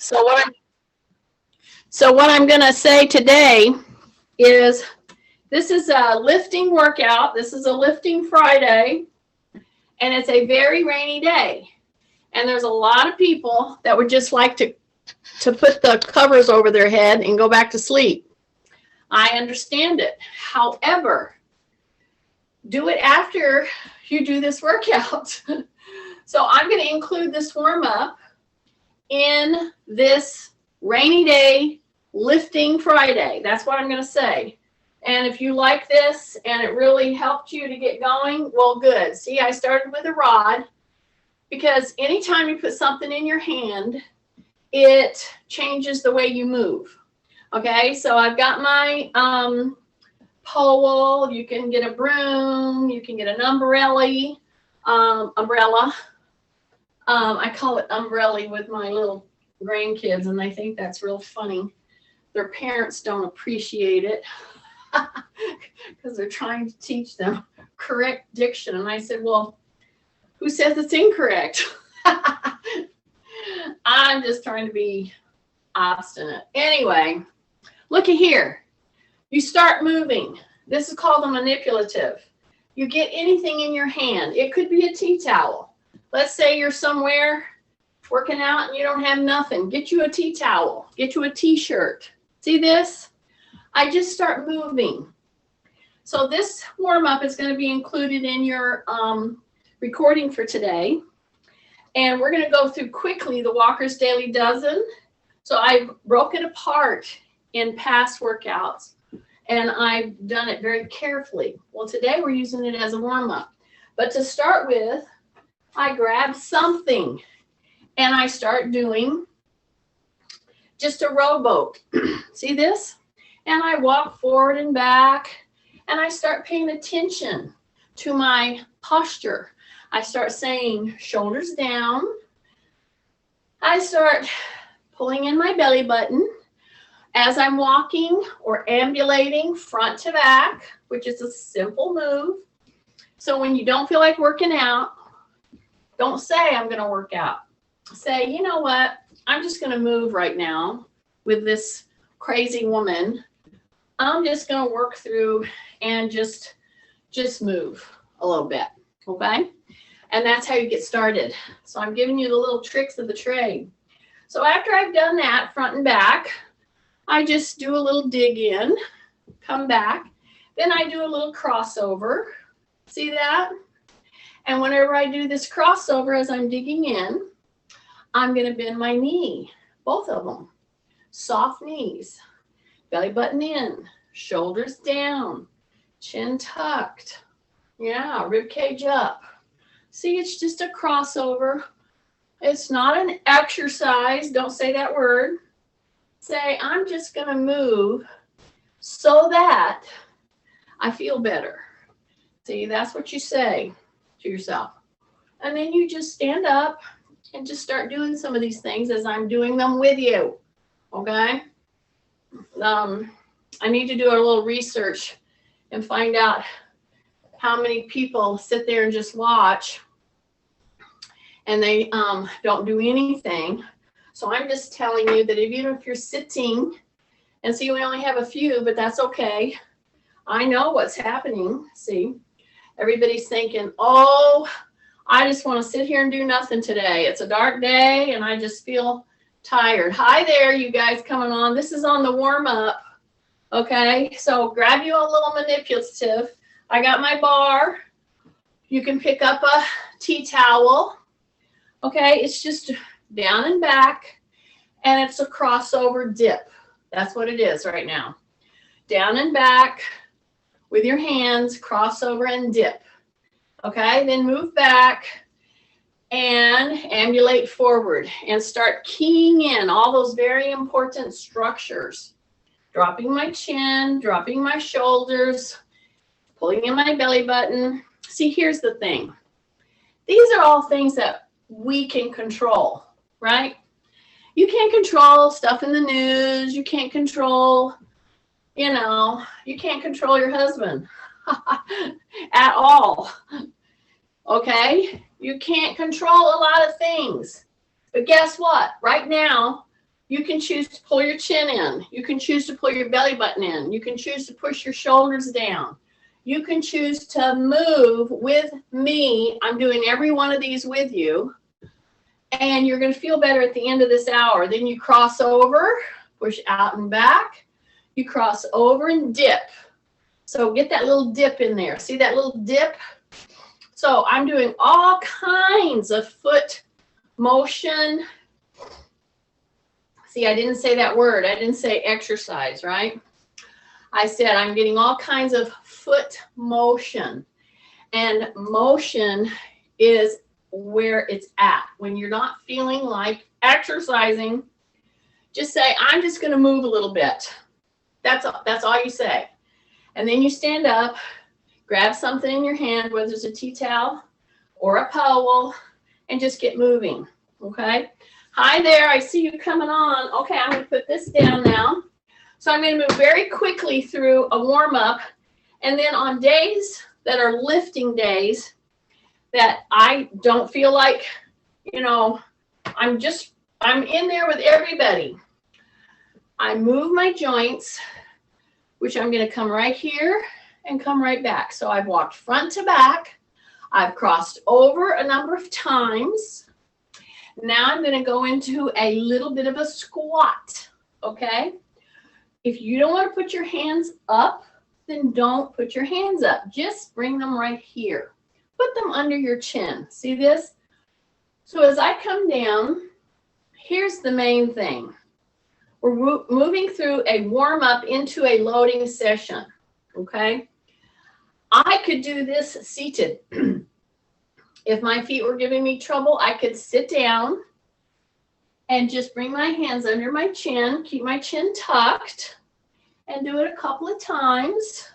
So what I'm so what I'm going to say today is this is a lifting workout. This is a lifting Friday, and it's a very rainy day. And there's a lot of people that would just like to put the covers over their head and go back to sleep. I understand it. However, do it after you do this workout. So I'm going to include this warm up in this rainy day lifting Friday. That's what I'm going to say. And if you like this and it really helped you to get going, well, good. See, I started with a rod because anytime you put something in your hand, it changes the way you move. Okay, so I've got my pole. You can get a broom. You can get an umbrella. I call it umbrella with my little grandkids, and they think that's real funny. Their parents don't appreciate it because they're trying to teach them correct diction. And I said, well, who says it's incorrect? I'm just trying to be obstinate. Anyway, looky here. You start moving. This is called a manipulative. You get anything in your hand. It could be a tea towel. Let's say you're somewhere working out and you don't have nothing. Get you a tea towel. Get you a t-shirt. See this? I just start moving. So this warm-up is going to be included in your recording for today. And we're going to go through quickly the Walker's Daily Dozen. So I broke it apart in past workouts, and I've done it very carefully. Well, today we're using it as a warm-up. But to start with, I grab something, and I start doing just a rowboat. See this? And I walk forward and back, and I start paying attention to my posture. I start saying shoulders down. I start pulling in my belly button as I'm walking or ambulating front to back, which is a simple move. So when you don't feel like working out, don't say I'm going to work out. Say, you know what? I'm just going to move right now with this crazy woman. I'm just going to work through and just move a little bit, okay? And that's how you get started. So I'm giving you the little tricks of the trade. So after I've done that front and back, I just do a little dig in, come back. Then I do a little crossover. See that? And whenever I do this crossover as I'm digging in, I'm going to bend my knee, both of them. Soft knees, belly button in, shoulders down, chin tucked. Yeah, rib cage up. See, it's just a crossover. It's not an exercise. Don't say that word. Say, I'm just going to move so that I feel better. See, that's what you say to yourself. And then you just stand up and just start doing some of these things as I'm doing them with you. Okay? I need to do a little research and find out how many people sit there and just watch and they don't do anything. So I'm just telling you that even if you're sitting, and see, we only have a few, but that's okay. I know what's happening. See, everybody's thinking, oh, I just want to sit here and do nothing today. It's a dark day and I just feel tired. Hi there, you guys coming on. This is on the warm up. Okay, so grab you a little manipulative. I got my bar. You can pick up a tea towel. Okay, it's just down and back, and it's a crossover dip. That's what it is right now. Down and back with your hands, crossover and dip. Okay, then move back and ambulate forward and start keying in all those very important structures. Dropping my chin, dropping my shoulders, pulling in my belly button. See, here's the thing. These are all things that we can control, right? You can't control stuff in the news. You can't control, you can't control your husband at all. Okay? You can't control a lot of things. But guess what? Right now, You can choose to pull your chin in. You can choose to pull your belly button in. You can choose to push your shoulders down. You can choose to move with me. I'm doing every one of these with you. And you're going to feel better at the end of this hour. Then you cross over, push out and back. You cross over and dip. So get that little dip in there. See that little dip? So I'm doing all kinds of foot motion. See, I didn't say that word. I didn't say exercise, right? I said I'm getting all kinds of foot motion. And motion is where it's at. When you're not feeling like exercising, just say, I'm just going to move a little bit. That's all you say. And then you stand up, grab something in your hand, whether it's a tea towel or a towel, and just get moving, okay? Hi there, I see you coming on. Okay, I'm going to put this down now. So I'm going to move very quickly through a warm-up, and then on days that are lifting days that I don't feel like, you know, I'm in there with everybody. I move my joints, which I'm going to come right here and come right back. So I've walked front to back. I've crossed over a number of times. Now I'm going to go into a little bit of a squat, okay? If you don't want to put your hands up, then don't put your hands up. Just bring them right here. Put them under your chin. See this? So as I come down, here's the main thing. We're moving through a warm-up into a loading session, okay? I could do this seated. If my feet were giving me trouble, I could sit down and just bring my hands under my chin, keep my chin tucked, and do it a couple of times.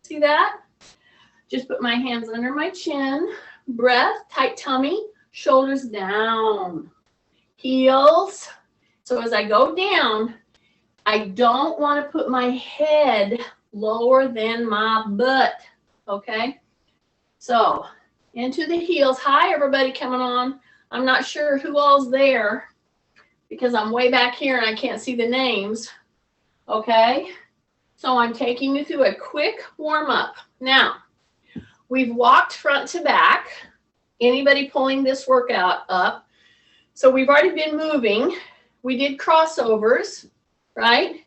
See that? Just put my hands under my chin, breath, tight tummy, shoulders down, heels. So as I go down, I don't want to put my head lower than my butt, okay? So into the heels. Hi, everybody coming on. I'm not sure who all's there because I'm way back here and I can't see the names, okay? So I'm taking you through a quick warm-up. Now, we've walked front to back. Anybody pulling this workout up? So we've already been moving. We did crossovers, right?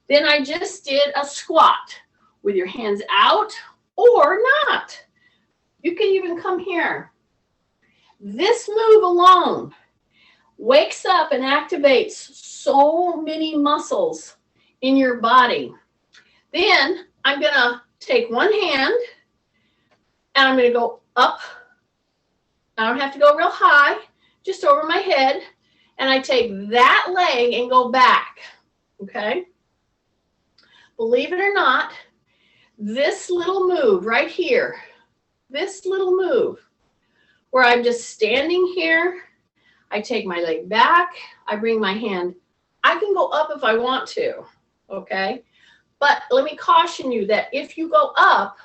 Then I just did a squat with your hands out or not. You can even come here. This move alone wakes up and activates so many muscles in your body. Then I'm going to take one hand and I'm going to go up. I don't have to go real high, just over my head. And I take that leg and go back, okay? Believe it or not, this little move right here, this little move where I'm just standing here, I take my leg back, I bring my hand. I can go up if I want to, okay? But let me caution you that if you go up,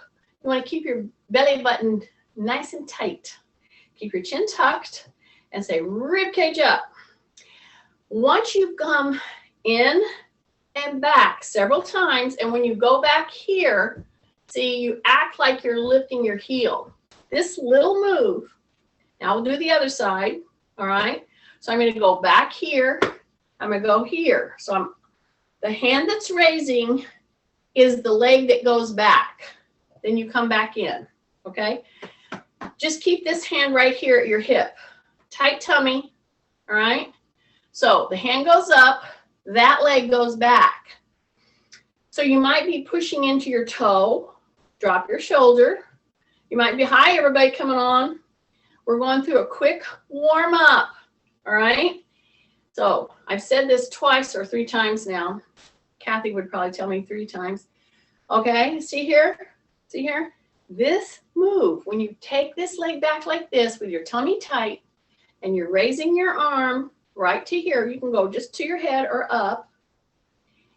you want to keep your belly button nice and tight. Keep your chin tucked and say rib cage up. Once you've come in and back several times, and when you go back here, see, you act like you're lifting your heel. This little move, now we'll do the other side, all right? So I'm going to go back here. I'm going to go here. So the hand that's raising is the leg that goes back. Then you come back in, okay? Just keep this hand right here at your hip. Tight tummy, all right? So the hand goes up, that leg goes back. So you might be pushing into your toe, drop your shoulder. You might be, hi, everybody coming on. We're going through a quick warm up, all right? So I've said this twice or 3 times now. Kathy would probably tell me 3 times. Okay, see here? See here? This move, when you take this leg back like this with your tummy tight and you're raising your arm right to here, you can go just to your head or up,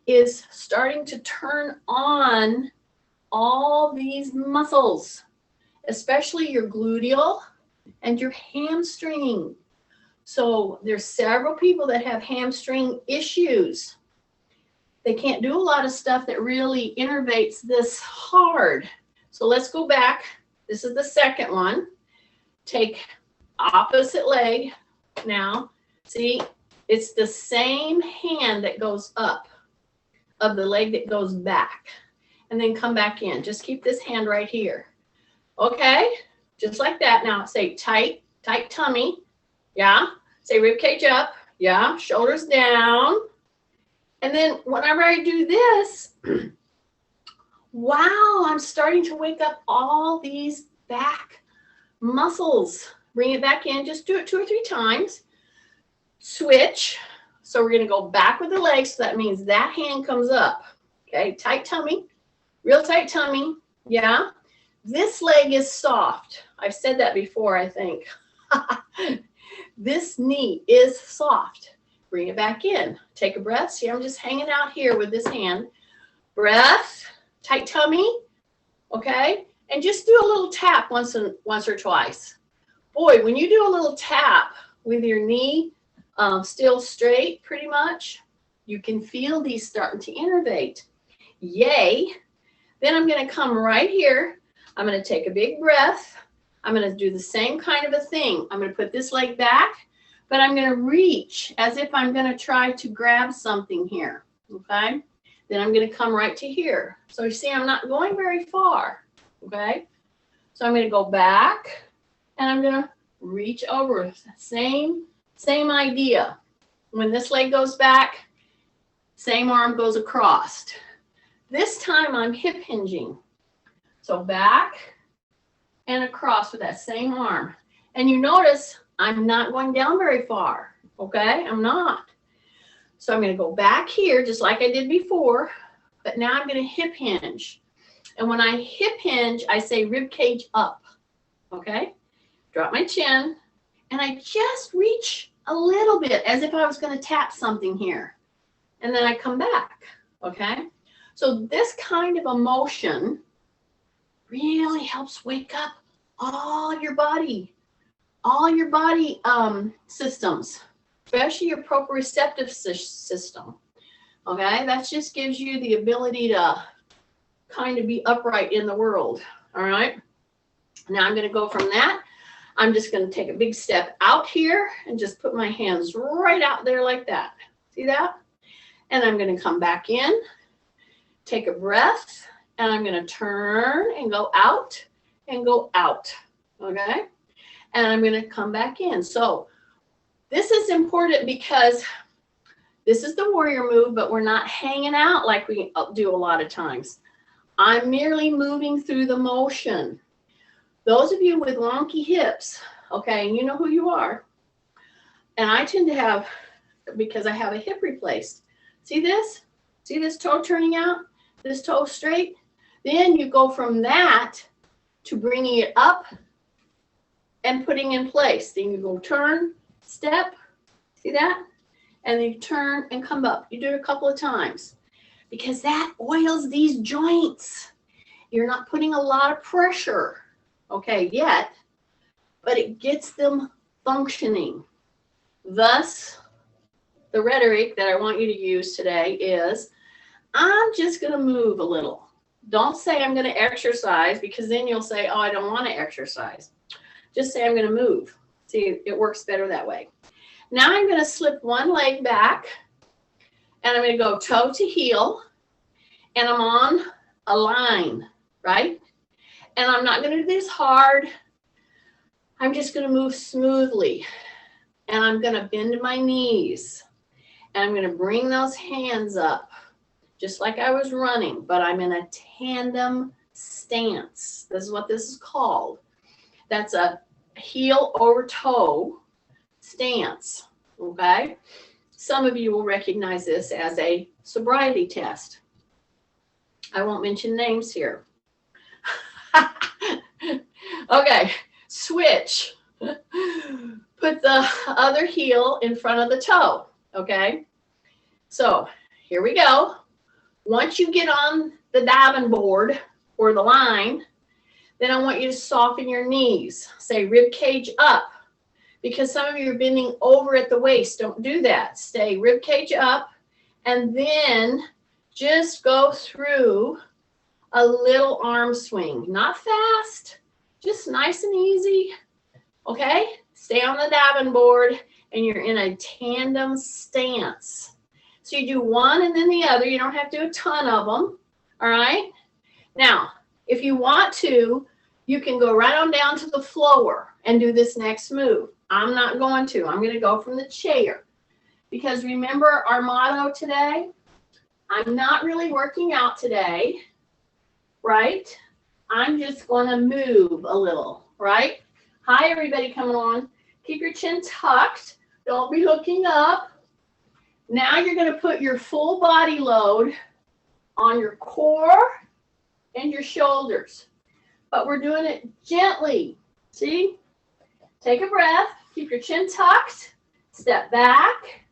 is starting to turn on all these muscles, especially your gluteal and your hamstring. So there's several people that have hamstring issues. They can't do a lot of stuff that really innervates this hard. So let's go back. This is the second one. Take opposite leg now. See, it's the same hand that goes up of the leg that goes back. And then come back in. Just keep this hand right here. Okay, just like that. Now say tight tummy. Yeah. Say rib cage up. Yeah. Shoulders down. And then whenever I do this, wow, I'm starting to wake up all these back muscles. Bring it back in. Just do it 2 or 3 times. Switch. So we're going to go back with the legs. So that means that hand comes up. Okay, tight tummy. Real tight tummy. Yeah. This leg is soft. I've said that before, I think. This knee is soft. Bring it back in. Take a breath. See, I'm just hanging out here with this hand. Breath, tight tummy, okay? And just do a little tap once or twice. Boy, when you do a little tap with your knee still straight, pretty much, you can feel these starting to innervate. Yay. Then I'm going to come right here. I'm going to take a big breath. I'm going to do the same kind of a thing. I'm going to put this leg back, but I'm going to reach as if I'm going to try to grab something here, okay? Then I'm going to come right to here. So you see, I'm not going very far, okay? So I'm going to go back, and I'm going to reach over. Same idea. When this leg goes back, same arm goes across. This time I'm hip hinging. So back and across with that same arm. And you notice I'm not going down very far, okay? I'm not. So I'm going to go back here just like I did before, but now I'm going to hip hinge. And when I hip hinge, I say rib cage up, okay? Drop my chin, and I just reach a little bit as if I was going to tap something here. And then I come back, okay? So this kind of a motion really helps wake up all your body systems, especially your proprioceptive system. Okay, that just gives you the ability to kind of be upright in the world. All right, now I'm going to go from that. I'm just going to take a big step out here and just put my hands right out there like that. See that? And I'm going to come back in, take a breath, and I'm going to turn and go out and go out, okay? And I'm going to come back in. So this is important because this is the warrior move, but we're not hanging out like we do a lot of times. I'm merely moving through the motion. Those of you with wonky hips, okay, and you know who you are. And I tend to have, because I have a hip replaced. See this? See this toe turning out? This toe straight? Then you go from that to bringing it up and putting in place. Then you go turn, step, see that? And then you turn and come up. You do it a couple of times because that oils these joints. You're not putting a lot of pressure, okay, yet, but it gets them functioning. Thus, the rhetoric that I want you to use today is, I'm just going to move a little. Don't say I'm going to exercise, because then you'll say, oh, I don't want to exercise. Just say I'm going to move. See, it works better that way. Now I'm going to slip one leg back, and I'm going to go toe to heel, and I'm on a line, right? And I'm not going to do this hard. I'm just going to move smoothly, and I'm going to bend my knees, and I'm going to bring those hands up, just like I was running, but I'm in a tandem stance. This is what this is called. That's a heel over toe stance, okay? Some of you will recognize this as a sobriety test. I won't mention names here. Okay, switch. Put the other heel in front of the toe, okay? So here we go. Once you get on the diving board or the line, then I want you to soften your knees. Say rib cage up. because some of you are bending over at the waist. Don't do that. Stay rib cage up, and then just go through a little arm swing. Not fast, just nice and easy. Okay? Stay on the dabbing board, and you're in a tandem stance. So you do one and then the other. You don't have to do a ton of them. All right? Now, if you want to, you can go right on down to the floor and do this next move. I'm not going to. I'm going to go from the chair. Because remember our motto today? I'm not really working out today, right? I'm just going to move a little, right? Hi, everybody coming on. Keep your chin tucked. Don't be looking up. Now you're going to put your full body load on your core and your shoulders. But we're doing it gently. See? Take a breath. Keep your chin tucked. Step back.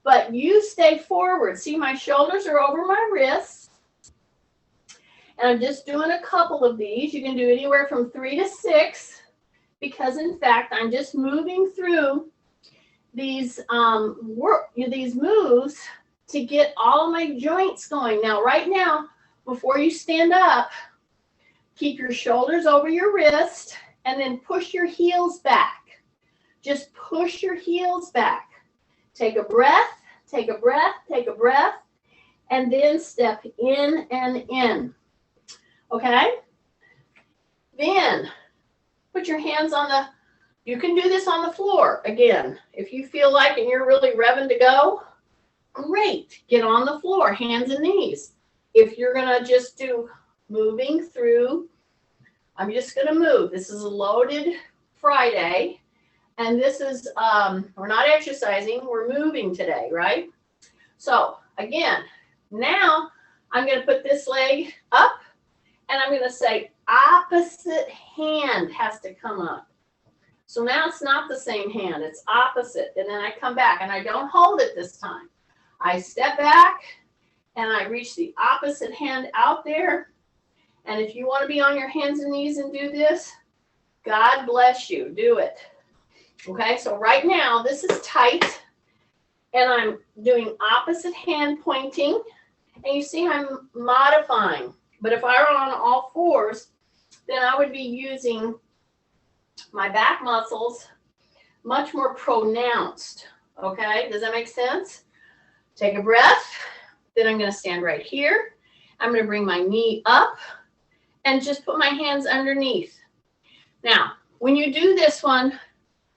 But you stay forward. See, my shoulders are over my wrists. And I'm just doing a couple of these. You can do anywhere from 3 to 6. Because, in fact, I'm just moving through these moves to get all of my joints going. Now, right now, before you stand up, keep your shoulders over your wrist and then push your heels back. Just push your heels back. Take a breath, take a breath, take a breath, and then step in and in. Okay? Then put your hands on the, you can do this on the floor. Again, if you feel like and you're really revving to go, great. Get on the floor, hands and knees. If you're going to just do moving through, I'm just going to move. This is a loaded Friday. And this is, we're not exercising, we're moving today, right? So again, now I'm going to put this leg up and I'm going to say opposite hand has to come up. So now it's not the same hand, it's opposite. And then I come back and I don't hold it this time. I step back and I reach the opposite hand out there. And if you want to be on your hands and knees and do this, God bless you, do it. Okay, so right now this is tight and I'm doing opposite hand pointing and you see I'm modifying. But if I were on all fours, then I would be using my back muscles much more pronounced. Okay, does that make sense? Take a breath. Then I'm going to stand right here. I'm going to bring my knee up and just put my hands underneath. Now, when you do this one,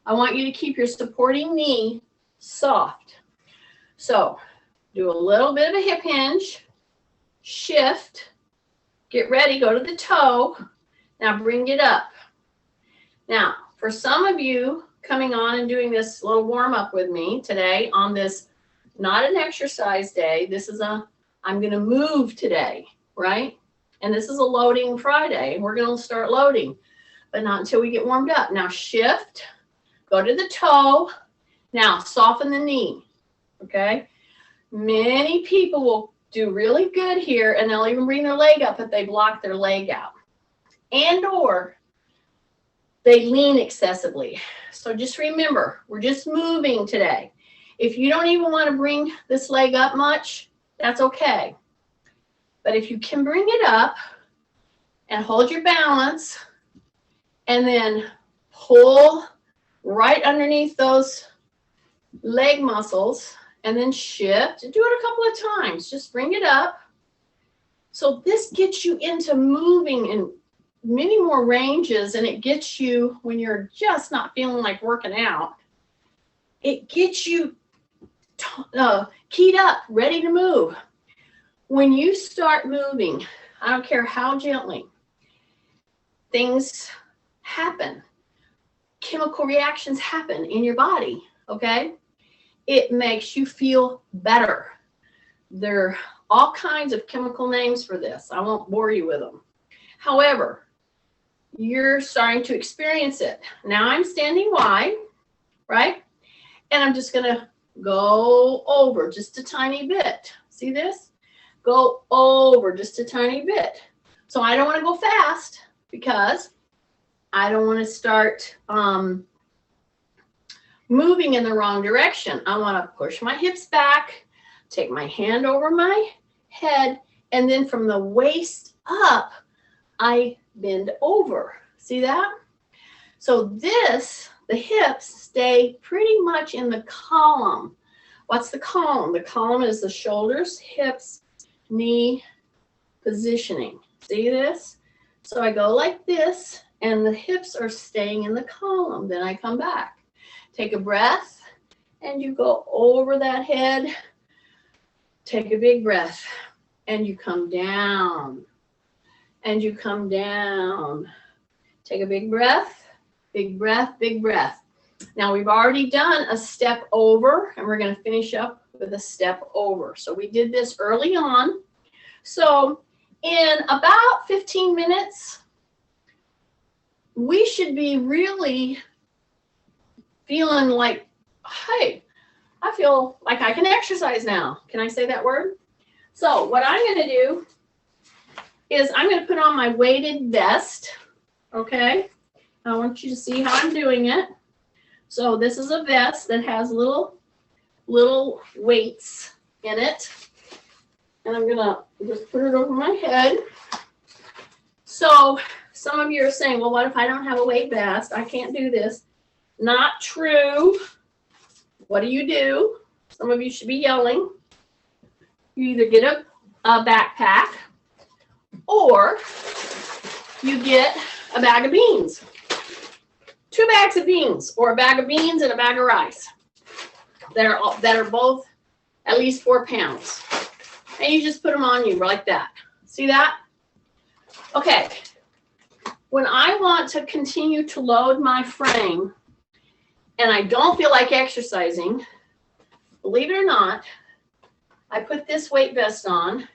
I want you to keep your supporting knee soft. So do a little bit of a hip hinge, shift, get ready, go to the toe. Now bring it up. Now, for some of you coming on and doing this little warm up with me today on this, not an exercise day, this is I'm going to move today, right? And this is a loading Friday. We're going to start loading, but not until we get warmed up. Now shift. Go to the toe. Now soften the knee, okay? Many people will do really good here and they'll even bring their leg up if they block their leg out. And or they lean excessively. So just remember, we're just moving today. If you don't even want to bring this leg up much, that's okay. But if you can bring it up and hold your balance and then pull right underneath those leg muscles and then shift. Do it a couple of times. Just bring it up. So this gets you into moving in many more ranges, and it gets you, when you're just not feeling like working out, it gets you keyed up, ready to move. When you start moving, I don't care how gently, things happen. Chemical reactions happen in your body, okay? It makes you feel better. There are all kinds of chemical names for this. I won't bore you with them. However, you're starting to experience it. Now I'm standing wide, right? And I'm just going to go over just a tiny bit. See this? Go over just a tiny bit. So I don't want to go fast because I don't want to start moving in the wrong direction. I want to push my hips back, take my hand over my head, and then from the waist up, I bend over. See that? So this, the hips stay pretty much in the column. What's the column? The column is the shoulders, hips, knee positioning. See this? So I go like this, and the hips are staying in the column. Then I come back. Take a breath, and you go over that head. Take a big breath, and you come down. And you come down. Take a big breath, big breath, big breath. Now we've already done a step over, and we're going to finish up with a step over. So we did this early on. So in about 15 minutes, we should be really feeling like, hey, I feel like I can exercise now. Can I say that word? So what I'm going to do is I'm going to put on my weighted vest. Okay. I want you to see how I'm doing it. So this is a vest that has little weights in it. And I'm going to just put it over my head. So some of you are saying, well, what if I don't have a weight vest? I can't do this. Not true. What do? Some of you should be yelling. You either get a backpack or you get a bag of beans. 2 bags of beans, or a bag of beans and a bag of rice that are both at least 4 pounds. And you just put them on you like that. See that? Okay. When I want to continue to load my frame and I don't feel like exercising, believe it or not, I put this weight vest on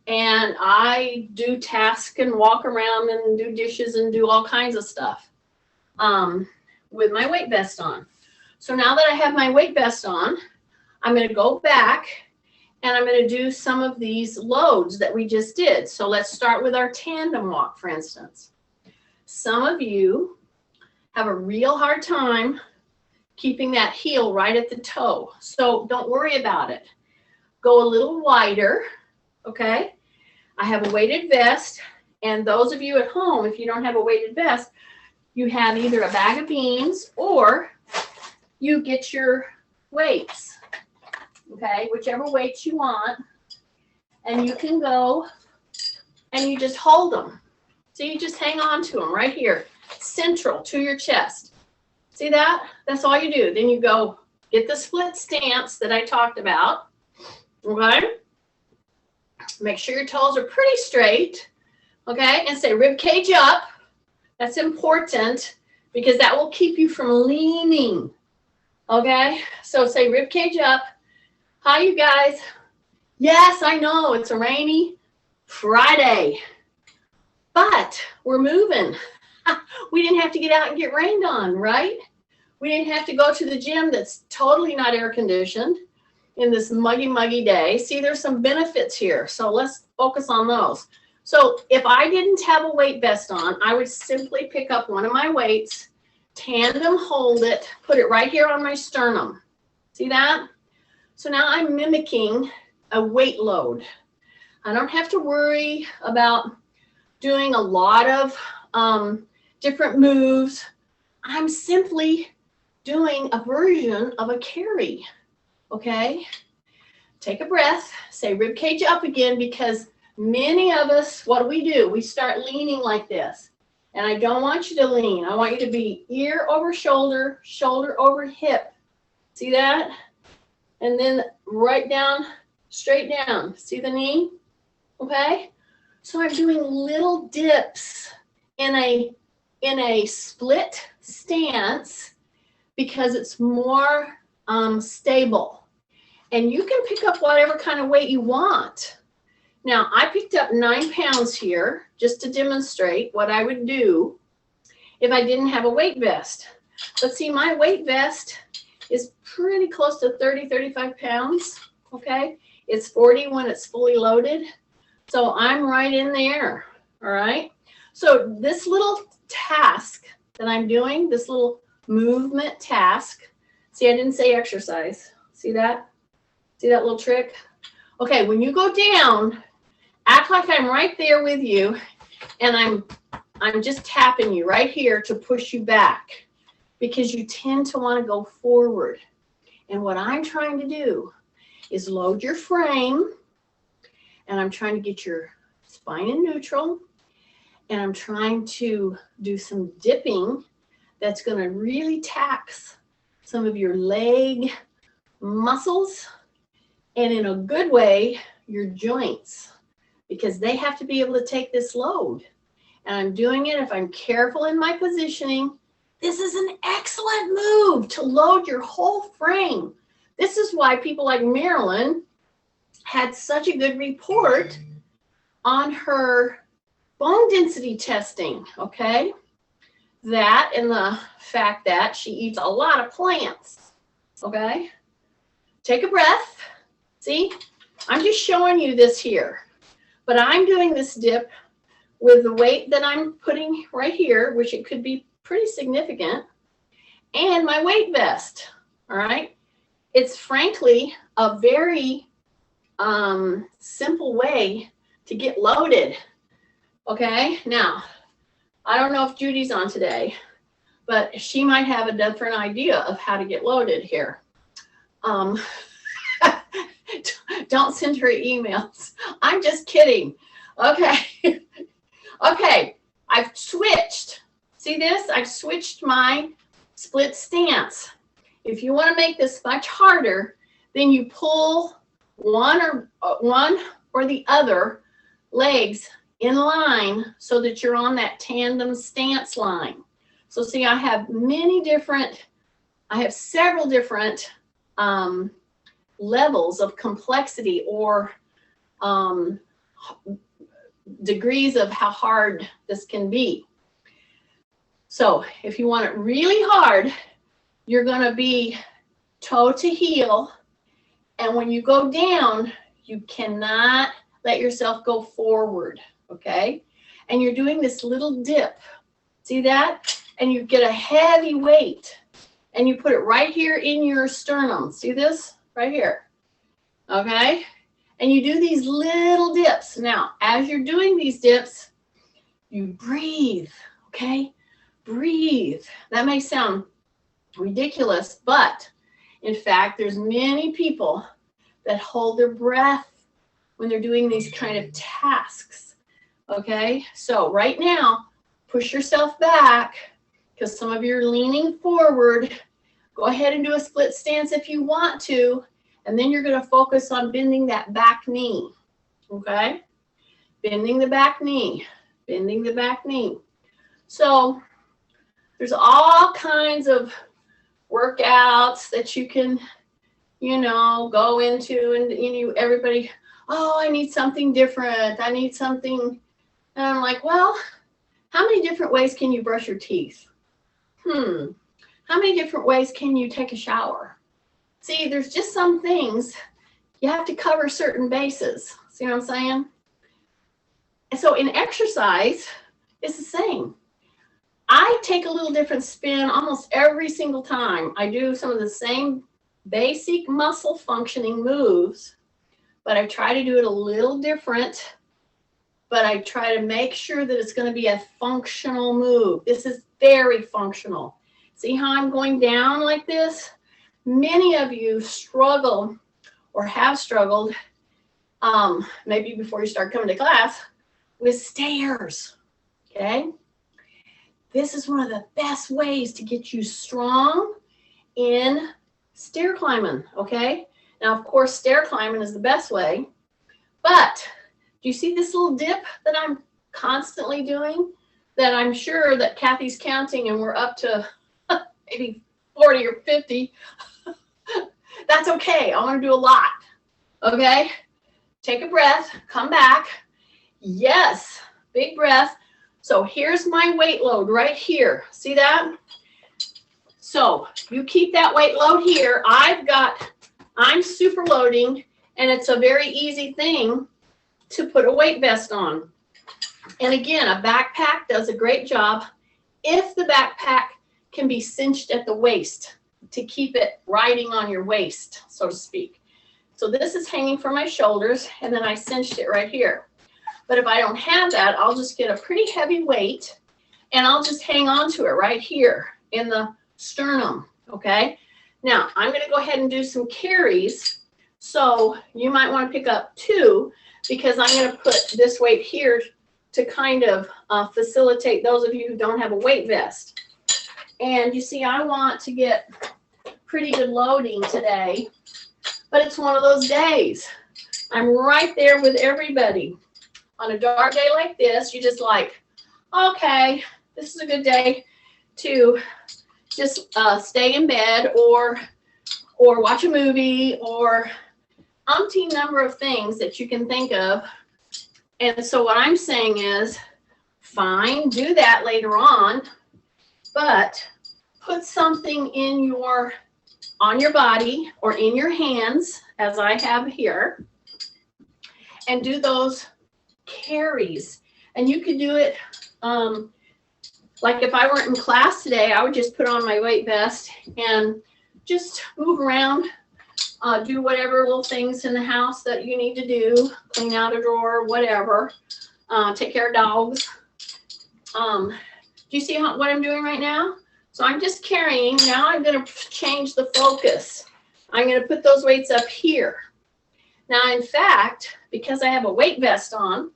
and I do tasks and walk around and do dishes and do all kinds of stuff with my weight vest on. So now that I have my weight vest on, I'm going to go back and I'm going to do some of these loads that we just did. So let's start with our tandem walk, for instance. Some of you have a real hard time keeping that heel right at the toe. So don't worry about it. Go a little wider, okay? I have a weighted vest, and those of you at home, if you don't have a weighted vest, you have either a bag of beans or you get your weights, okay? Whichever weights you want, and you can go and you just hold them. So you just hang on to them right here, central to your chest. See that? That's all you do. Then you go get the split stance that I talked about, okay? Make sure your toes are pretty straight, okay? And say rib cage up. That's important because that will keep you from leaning, okay? So say rib cage up. Hi, you guys. Yes, I know it's a rainy Friday, but we're moving. We didn't have to get out and get rained on, right? We didn't have to go to the gym that's totally not air conditioned in this muggy day. See, there's some benefits here. So let's focus on those. So if I didn't have a weight vest on, I would simply pick up one of my weights, tandem hold it, put it right here on my sternum. See that? So now I'm mimicking a weight load. I don't have to worry about doing a lot of different moves. I'm simply doing a version of a carry, okay? Take a breath, say rib cage up again, because many of us, what do? We start leaning like this. And I don't want you to lean. I want you to be ear over shoulder, shoulder over hip. See that? And then right down, straight down. See the knee? Okay? So I'm doing little dips in a split stance because it's more stable. And you can pick up whatever kind of weight you want. Now, I picked up 9 pounds here just to demonstrate what I would do if I didn't have a weight vest. But see, my weight vest is pretty close to 30, 35 pounds, okay? It's 40 when it's fully loaded. So I'm right in there, all right? So this little task that I'm doing, this little movement task, See, I didn't say exercise. See that? See that little trick? Okay, when you go down, act like I'm right there with you, and I'm just tapping you right here to push you back, because you tend to want to go forward. And what I'm trying to do is load your frame, and I'm trying to get your spine in neutral, and I'm trying to do some dipping that's going to really tax some of your leg muscles, and in a good way, your joints, because they have to be able to take this load. And I'm doing it, if I'm careful in my positioning, this is an excellent move to load your whole frame. This is why people like Marilyn had such a good report on her bone density testing, okay? That and the fact that she eats a lot of plants, okay? Take a breath. See, I'm just showing you this here, but I'm doing this dip with the weight that I'm putting right here, which it could be pretty significant, and my weight vest, all right? It's frankly a very simple way to get loaded, okay? Now, I don't know if Judy's on today, but she might have a different idea of how to get loaded here. Don't send her emails. I'm just kidding. Okay. Okay, I've switched. See this? I've switched my split stance. If you want to make this much harder, then you pull one or the other legs in line so that you're on that tandem stance line. So see, I have several different levels of complexity or degrees of how hard this can be. So if you want it really hard, you're going to be toe to heel. And when you go down, you cannot let yourself go forward, okay? And you're doing this little dip. See that? And you get a heavy weight and you put it right here in your sternum. See this? Right here. Okay? And you do these little dips. Now, as you're doing these dips, you breathe, okay? Breathe. That may sound ridiculous, but in fact, there's many people that hold their breath when they're doing these kind of tasks, okay? So right now, push yourself back because some of you are leaning forward. Go ahead and do a split stance if you want to, and then you're going to focus on bending that back knee, okay? Bending the back knee, bending the back knee. So there's all kinds of workouts that you can, go into, and everybody, oh, I need something different. I need something. And I'm like, well, how many different ways can you brush your teeth? How many different ways can you take a shower? See, there's just some things you have to cover certain bases. See what I'm saying? And so in exercise, it's the same. I take a little different spin almost every single time. I do some of the same basic muscle functioning moves, but I try to do it a little different, but I try to make sure that it's going to be a functional move. This is very functional. See how I'm going down like this? Many of you struggle or have struggled, maybe before you start coming to class, with stairs, okay? This is one of the best ways to get you strong in stair climbing, okay? Now, of course, stair climbing is the best way, but do you see this little dip that I'm constantly doing that I'm sure that Kathy's counting and we're up to maybe 40 or 50? That's okay. I want to do a lot, okay? Take a breath, come back. Yes, big breath. So here's my weight load right here. See that? So you keep that weight load here. I'm super loading, and it's a very easy thing to put a weight vest on. And again, a backpack does a great job if the backpack can be cinched at the waist. to keep it riding on your waist, so to speak. So this is hanging from my shoulders, and then I cinched it right here. But if I don't have that, I'll just get a pretty heavy weight, and I'll just hang on to it right here in the sternum, okay? Now, I'm going to go ahead and do some carries. So you might want to pick up 2, because I'm going to put this weight here to kind of facilitate those of you who don't have a weight vest. And you see, I want to get pretty good loading today, but it's one of those days. I'm right there with everybody. On a dark day like this, you just like, okay, this is a good day to just stay in bed or watch a movie or umpteen number of things that you can think of. And so what I'm saying is, fine, do that later on, but put something on your body or in your hands, as I have here, and do those carries. And you could do it, like if I weren't in class today, I would just put on my weight vest and just move around, do whatever little things in the house that you need to do, clean out a drawer, whatever, take care of dogs. Do you see what I'm doing right now? So I'm just carrying. Now I'm going to change the focus. I'm going to put those weights up here. Now, in fact, because I have a weight vest on,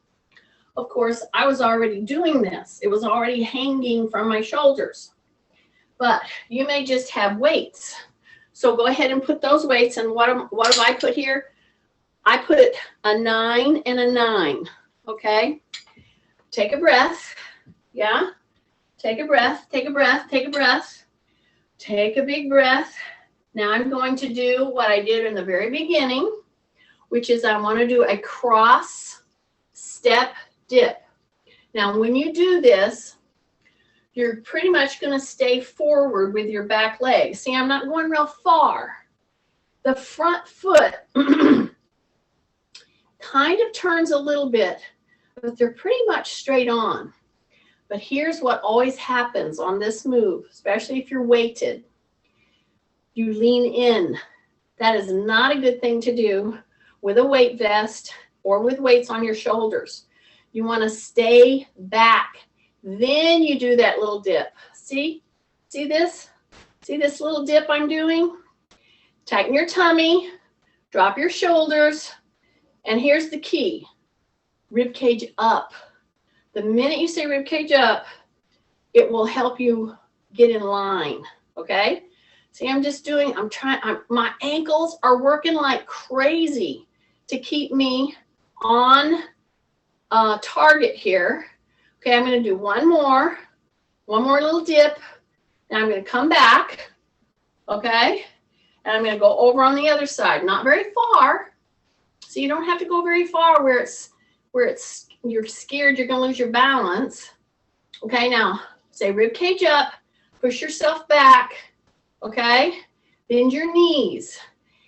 of course, I was already doing this. It was already hanging from my shoulders. But you may just have weights. So go ahead and put those weights. And what have I put here? I put a 9 and a 9. Okay? Take a breath. Yeah? Take a breath, take a breath, take a breath. Take a big breath. Now I'm going to do what I did in the very beginning, which is I want to do a cross step dip. Now, when you do this, you're pretty much going to stay forward with your back leg. See, I'm not going real far. The front foot kind of turns a little bit, but they're pretty much straight on. But here's what always happens on this move, especially if you're weighted. You lean in. That is not a good thing to do with a weight vest or with weights on your shoulders. You want to stay back. Then you do that little dip. See? See this? See this little dip I'm doing? Tighten your tummy, drop your shoulders, and here's the key. Rib cage up. The minute you say rib cage up, it will help you get in line, okay? See, my ankles are working like crazy to keep me on target here. Okay, I'm going to do one more little dip. Now I'm going to come back, okay? And I'm going to go over on the other side, not very far. So you don't have to go very far where you're scared you're going to lose your balance. Okay, now say rib cage up, push yourself back, okay? Bend your knees.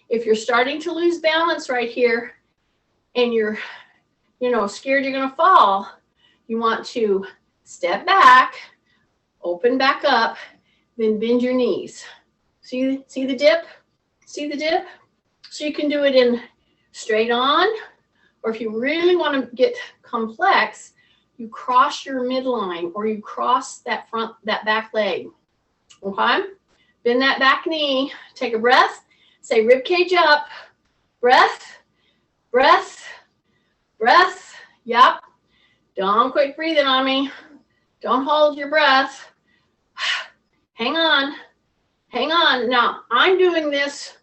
If you're starting to lose balance right here and you're, scared you're going to fall, you want to step back, open back up, then bend your knees. See the dip? See the dip? So you can do it in straight on, or if you really want to get complex, you cross your midline or you cross that back leg. Okay? Bend that back knee. Take a breath. Say rib cage up. Breath. Breath. Breath. Yep. Don't quit breathing on me. Don't hold your breath. Hang on. Hang on. Now, I'm doing this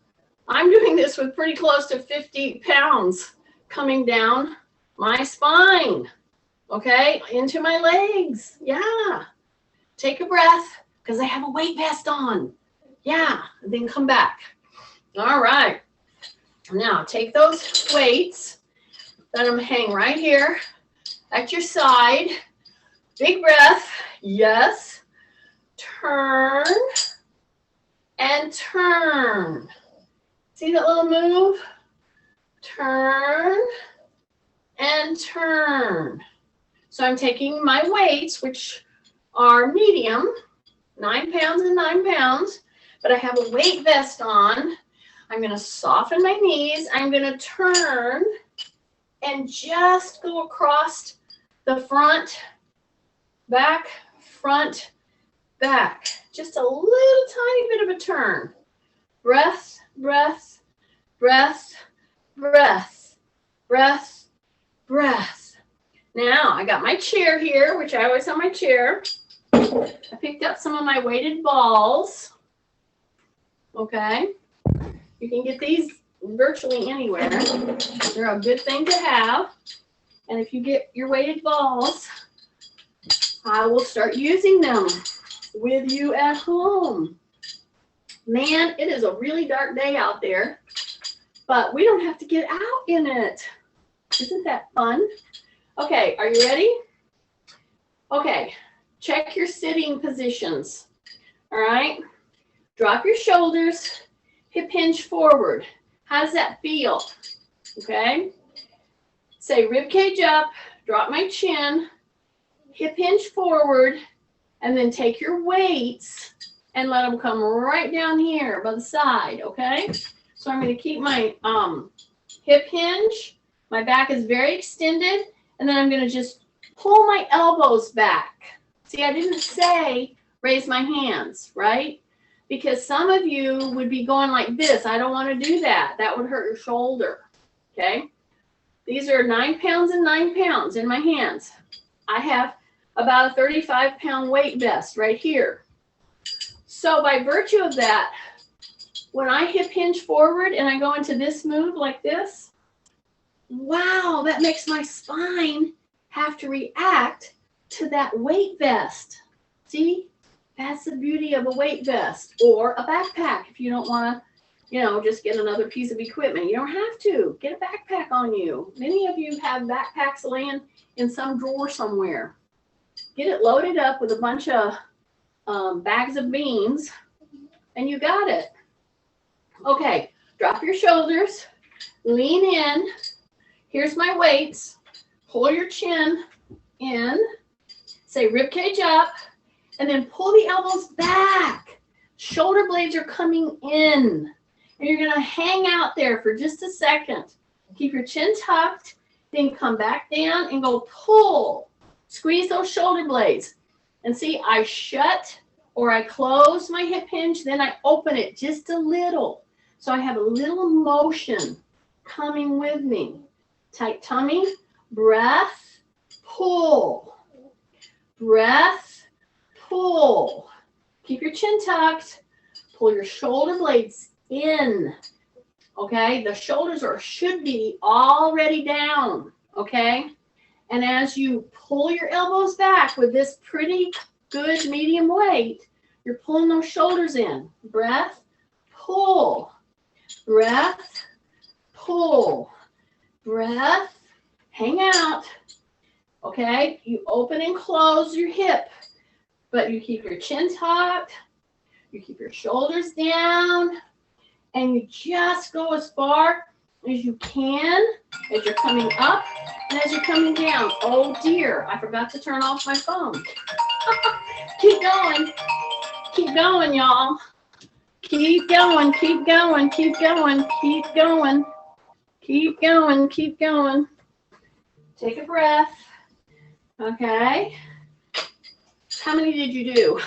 with pretty close to 50 pounds coming down my spine. Okay? Into my legs. Yeah. Take a breath because I have a weight vest on. Yeah. And then come back. All right. Now, take those weights. Let them hang right here at your side. Big breath. Yes. Turn and turn. See that little move? Turn and turn. So I'm taking my weights, which are medium, 9 pounds and 9 pounds. but I have a weight vest on. I'm going to soften my knees. I'm going to turn and just go across the front, back, front, back. Just a little tiny bit of a turn. Breath, breath, breath, breath, breath, breath. Now I got my chair here, which I always have my chair. I picked up some of my weighted balls. Okay. You can get these virtually anywhere. They're a good thing to have. And if you get your weighted balls, I will start using them with you at home. Man, it is a really dark day out there, but we don't have to get out in it. Isn't that fun? Okay, are you ready? Okay, check your sitting positions. All right, drop your shoulders, hip hinge forward. How does that feel? Okay, say rib cage up, drop my chin, hip hinge forward, and then take your weights and let them come right down here by the side, okay? So I'm going to keep my hip hinge. My back is very extended, and then I'm going to just pull my elbows back. See, I didn't say raise my hands, right? Because some of you would be going like this. I don't want to do that. That would hurt your shoulder, okay? These are 9 pounds and 9 pounds in my hands. I have about a 35-pound weight vest right here. So by virtue of that, when I hip hinge forward and I go into this move like this, wow, that makes my spine have to react to that weight vest. See, that's the beauty of a weight vest or a backpack. If you don't want to, just get another piece of equipment. You don't have to. Get a backpack on you. Many of you have backpacks laying in some drawer somewhere. Get it loaded up with a bunch of bags of beans, and you got it. Okay, drop your shoulders, lean in. Here's my weights. Pull your chin in, say rib cage up, and then pull the elbows back. Shoulder blades are coming in, and you're going to hang out there for just a second. Keep your chin tucked, then come back down and go pull. Squeeze those shoulder blades. And see, I shut or I close my hip hinge, then I open it just a little. So I have a little motion coming with me. Tight tummy, breath, pull. Breath, pull. Keep your chin tucked. Pull your shoulder blades in. Okay, the shoulders should be already down. Okay. And as you pull your elbows back with this pretty good medium weight, you're pulling those shoulders in. Breath, pull. Breath, pull. Breath, hang out. Okay, you open and close your hip, but you keep your chin tucked, you keep your shoulders down, and you just go as far as you can as you're coming up and as you're coming down. Oh dear, I forgot to turn off my phone. Keep going. Keep going, y'all. Keep going, keep going, keep going, keep going. Keep going, keep going. Take a breath. Okay. How many did you do?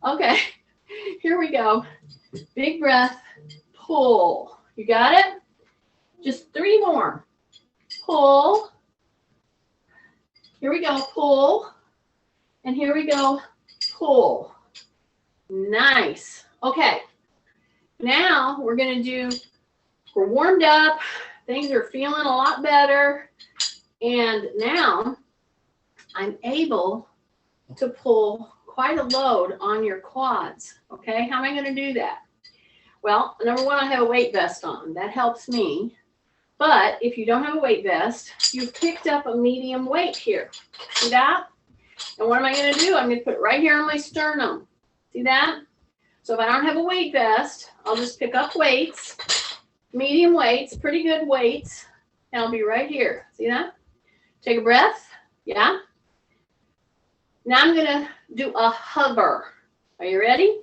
Okay. Here we go. Big breath. Pull. You got it? Just 3 more. Pull. Here we go. Pull. And here we go. Pull. Nice. Okay. Now we're going to we're warmed up. Things are feeling a lot better. And now I'm able to pull quite a load on your quads. Okay. How am I going to do that? Well, number one, I have a weight vest on. That helps me. But if you don't have a weight vest, you've picked up a medium weight here. See that? And what am I going to do? I'm going to put it right here on my sternum. See that? So if I don't have a weight vest, I'll just pick up weights, medium weights, pretty good weights, and I'll be right here. See that? Take a breath. Yeah. Now I'm going to do a hover. Are you ready?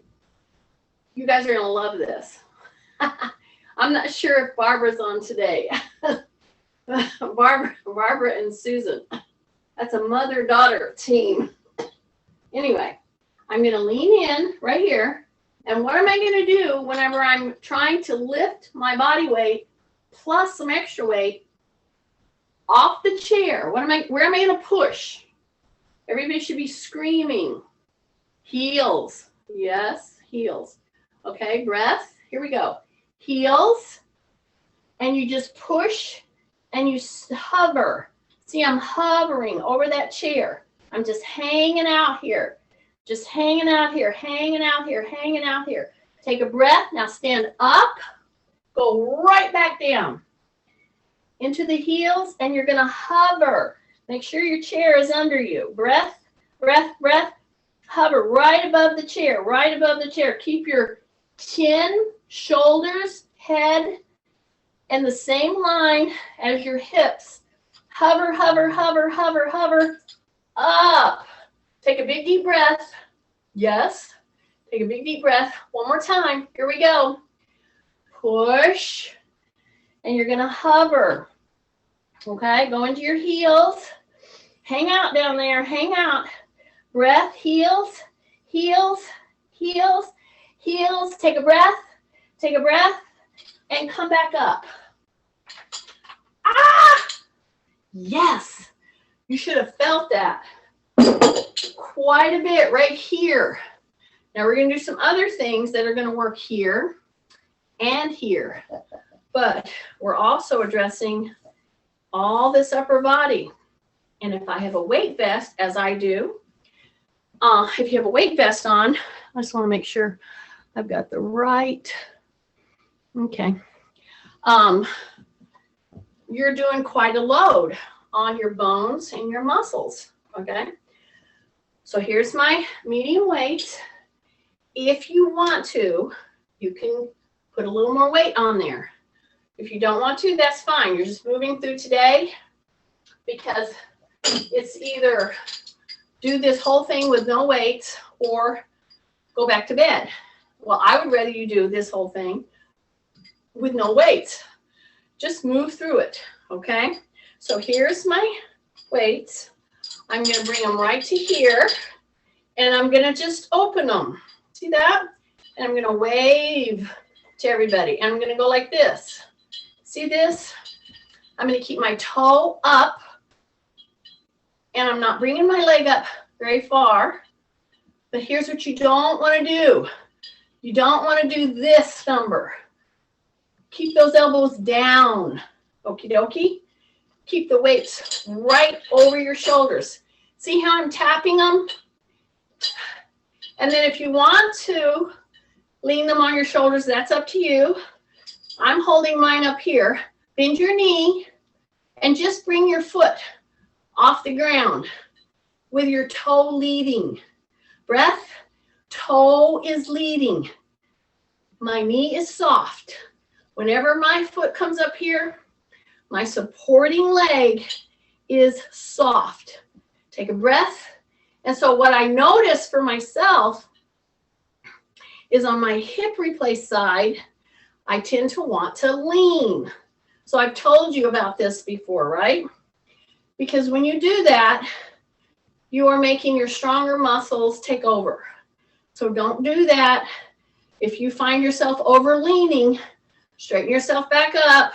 You guys are going to love this. I'm not sure if Barbara's on today. Barbara and Susan. That's a mother-daughter team. Anyway, I'm going to lean in right here. And what am I going to do whenever I'm trying to lift my body weight plus some extra weight off the chair? Where am I going to push? Everybody should be screaming. Heels. Yes, heels. Okay, breath. Here we go. Heels. And you just push and you hover. See, I'm hovering over that chair. I'm just hanging out here. Just hanging out here, hanging out here, hanging out here. Take a breath. Now stand up. Go right back down into the heels, and you're going to hover. Make sure your chair is under you. Breath, breath, breath. Hover right above the chair, right above the chair. Keep your chin, shoulders, head in the same line as your hips. Hover, hover, hover, hover, hover. Up. Take a big deep breath. Yes. Take a big deep breath. One more time. Here we go. Push. And you're going to hover. Okay. Go into your heels. Hang out down there. Hang out. Breath. Heels. Heels. Heels. Heels. Take a breath. Take a breath. And come back up. Ah! Yes. You should have felt that. Quite a bit right here. Now we're going to do some other things that are going to work here and here. But we're also addressing all this upper body. And if I have a weight vest, as I do, if you have a weight vest on, I just want to make sure I've got the right. Okay. You're doing quite a load on your bones and your muscles. Okay. So here's my medium weight. If you want to, you can put a little more weight on there. If you don't want to, that's fine. You're just moving through today because it's either do this whole thing with no weights or go back to bed. Well, I would rather you do this whole thing with no weights. Just move through it, okay? So here's my weights. I'm going to bring them right to here, and I'm going to just open them. See that? And I'm going to wave to everybody. And I'm going to go like this. See this? I'm going to keep my toe up, and I'm not bringing my leg up very far. But here's what you don't want to do. You don't want to do this number. Keep those elbows down. Okie dokie. Keep the weights right over your shoulders. See how I'm tapping them? And then if you want to lean them on your shoulders, that's up to you. I'm holding mine up here. Bend your knee and just bring your foot off the ground with your toe leading. Breath, toe is leading. My knee is soft. Whenever my foot comes up here, my supporting leg is soft. Take a breath. And so what I notice for myself is on my hip replace side, I tend to want to lean. So I've told you about this before, right? Because when you do that, you are making your stronger muscles take over. So don't do that. If you find yourself over leaning, straighten yourself back up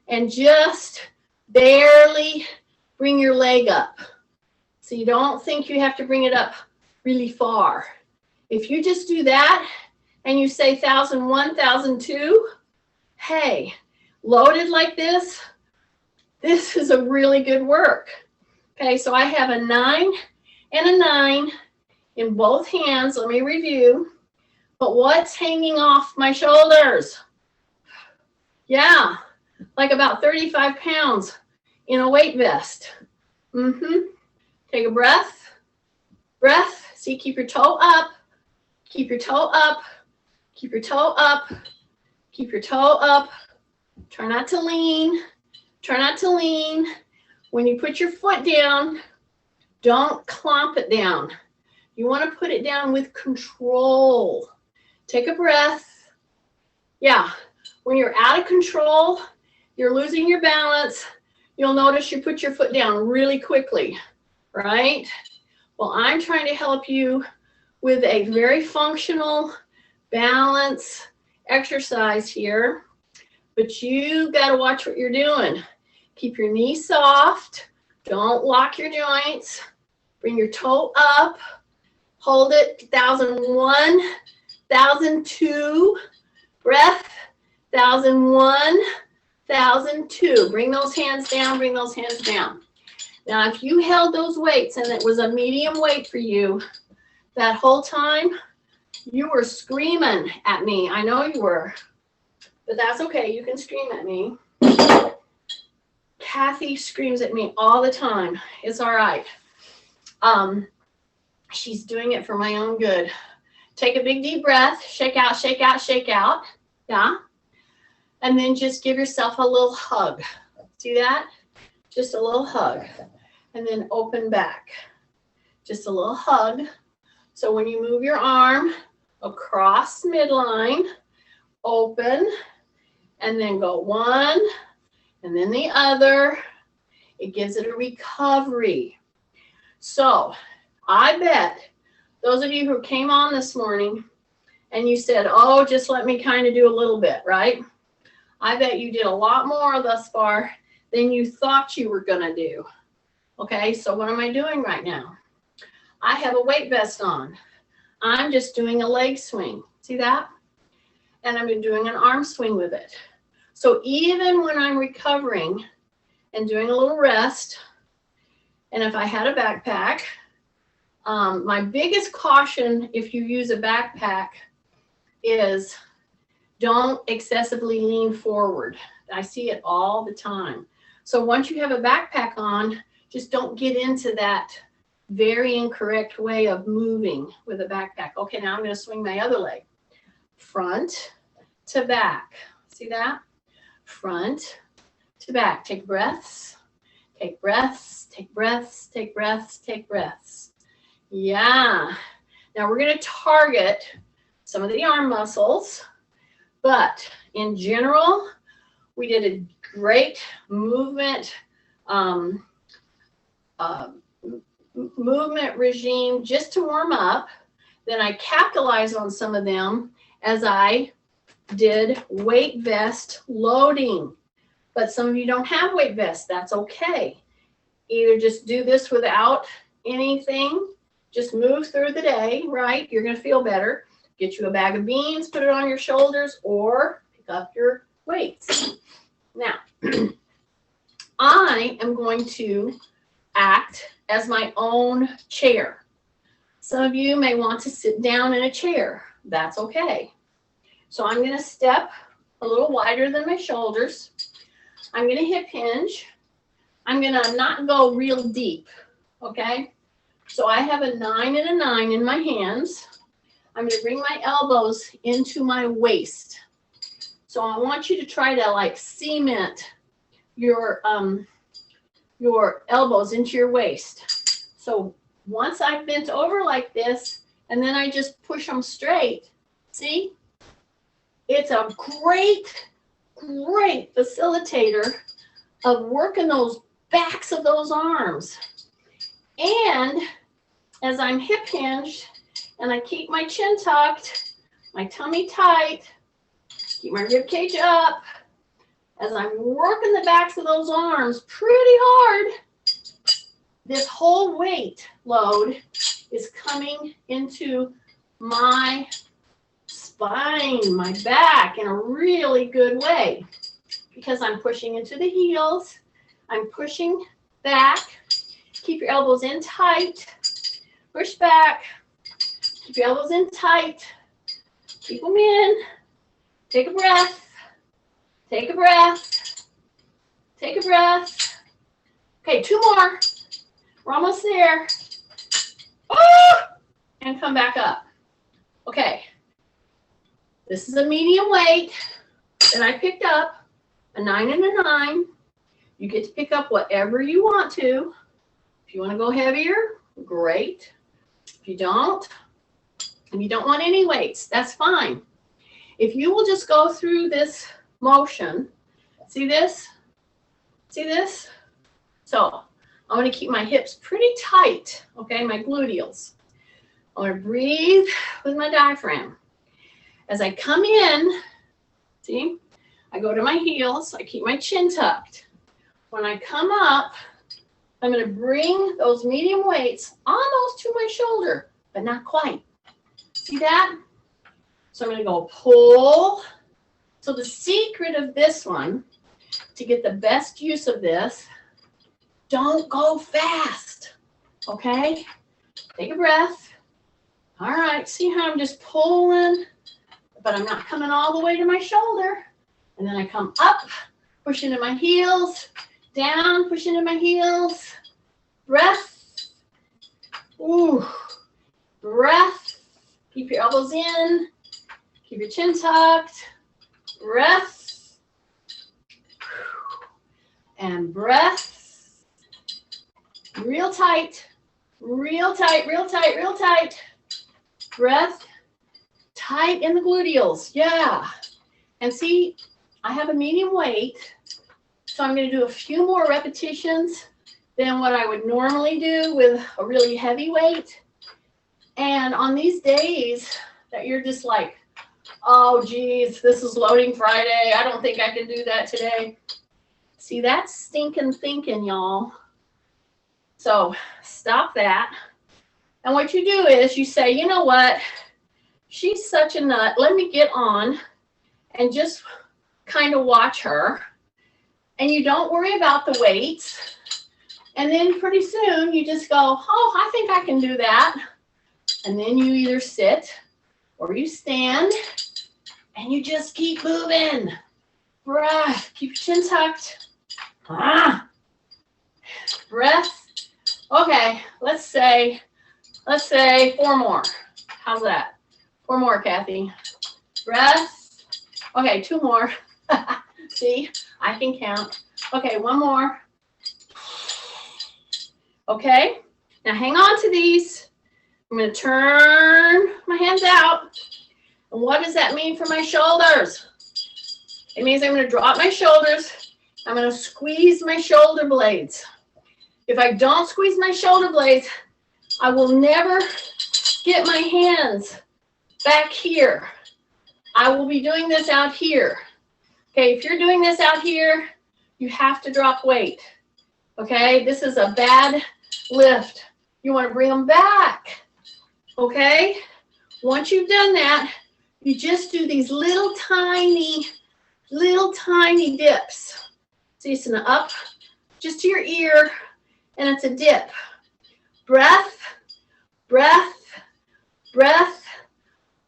and just barely bring your leg up. So you don't think you have to bring it up really far. If you just do that and you say 1,001, 1,002, hey, loaded like this is a really good work. Okay, so I have a 9 and a 9 in both hands. Let me review. But what's hanging off my shoulders? Yeah, like about 35 pounds in a weight vest. Take a breath. Breath. See, keep your toe up. Keep your toe up. Keep your toe up. Keep your toe up. Try not to lean. Try not to lean. When you put your foot down, don't clomp it down. You want to put it down with control. Take a breath. Yeah, when you're out of control, you're losing your balance, you'll notice you put your foot down really quickly, right? Well, I'm trying to help you with a very functional balance exercise here, but you got to watch what you're doing. Keep your knees soft. Don't lock your joints. Bring your toe up. Hold it. 1001, 1002. Breath. 1001, 1002. Bring those hands down. Bring those hands down. Now, if you held those weights and it was a medium weight for you that whole time, you were screaming at me. I know you were, but that's okay. You can scream at me. Kathy screams at me all the time. It's all right. She's doing it for my own good. Take a big deep breath. Shake out, shake out, shake out. Yeah. And then just give yourself a little hug. See that? Just a little hug. And then open back. Just a little hug. So when you move your arm across midline, open, and then go one, and then the other. It gives it a recovery. So I bet those of you who came on this morning and you said, oh, just let me kind of do a little bit, right? I bet you did a lot more thus far than you thought you were going to do. Okay, so what am I doing right now? I have a weight vest on. I'm just doing a leg swing. See that? And I'm doing an arm swing with it. So even when I'm recovering and doing a little rest, and if I had a backpack, my biggest caution if you use a backpack is don't excessively lean forward. I see it all the time. So once you have a backpack on, just don't get into that very incorrect way of moving with a backpack. Okay, now I'm going to swing my other leg. Front to back. See that? Front to back. Take breaths. Take breaths. Take breaths. Take breaths. Take breaths. Yeah. Now we're going to target some of the arm muscles, but in general, we did a great movement movement regime just to warm up. Then I capitalized on some of them as I did weight vest loading. But some of you don't have weight vests. That's okay. Either just do this without anything. Just move through the day, right? You're going to feel better. Get you a bag of beans, put it on your shoulders, or pick up your weights. Now, I am going to act as my own chair. Some of you may want to sit down in a chair. That's okay. So I'm going to step a little wider than my shoulders. I'm going to hip hinge. I'm going to not go real deep, okay? So I have a 9 and a 9 in my hands. I'm going to bring my elbows into my waist. So I want you to try to like cement your elbows into your waist. So once I've bent over like this, and then I just push them straight, see? It's a great facilitator of working those backs of those arms. And as I'm hip hinged and I keep my chin tucked, my tummy tight, keep my rib cage up, as I'm working the backs of those arms pretty hard, this whole weight load is coming into my spine, my back in a really good way because I'm pushing into the heels. I'm pushing back. Keep your elbows in tight. Push back. Keep your elbows in tight. Keep them in. Take a breath. Take a breath. Take a breath. Okay, 2 more. We're almost there. Oh! And come back up. Okay. This is a medium weight that I picked up, a 9 and a 9. You get to pick up whatever you want to. If you want to go heavier, great. If you don't, and you don't want any weights, that's fine. If you will just go through this motion, see this? See this? So I'm going to keep my hips pretty tight, okay, my gluteals. I'm going to breathe with my diaphragm. As I come in, see, I go to my heels, I keep my chin tucked. When I come up, I'm going to bring those medium weights almost to my shoulder, but not quite. See that? So I'm going to go pull. So the secret of this one, to get the best use of this, don't go fast, okay? Take a breath. All right, see how I'm just pulling, but I'm not coming all the way to my shoulder. And then I come up, push into my heels, down, push into my heels. Breath. Ooh. Breath. Keep your elbows in. Keep your chin tucked. Breath. And breath. Real tight. Real tight, real tight, real tight. Breath. Tight in the gluteals. Yeah. And see, I have a medium weight, so I'm going to do a few more repetitions than what I would normally do with a really heavy weight. And on these days that you're just like, oh, geez, this is loading Friday. I don't think I can do that today. See, that's stinking thinking, y'all. So stop that. And what you do is you say, you know what? She's such a nut. Let me get on and just kind of watch her. And you don't worry about the weights. And then pretty soon you just go, oh, I think I can do that. And then you either sit or you stand and you just keep moving. Breath. Keep your chin tucked. Breath. Okay, let's say 4 more. How's that? 4 more, Kathy. Breath. Okay, 2 more. See, I can count. Okay, 1 more. Okay, now hang on to these. I'm going to turn my hands out. And what does that mean for my shoulders? It means I'm going to drop my shoulders. I'm going to squeeze my shoulder blades. If I don't squeeze my shoulder blades, I will never get my hands back here. I will be doing this out here. Okay, if you're doing this out here, you have to drop weight. Okay, this is a bad lift. You want to bring them back. Okay, once you've done that, you just do these little tiny dips. So it's an up just to your ear, and it's a dip. Breath, breath, breath,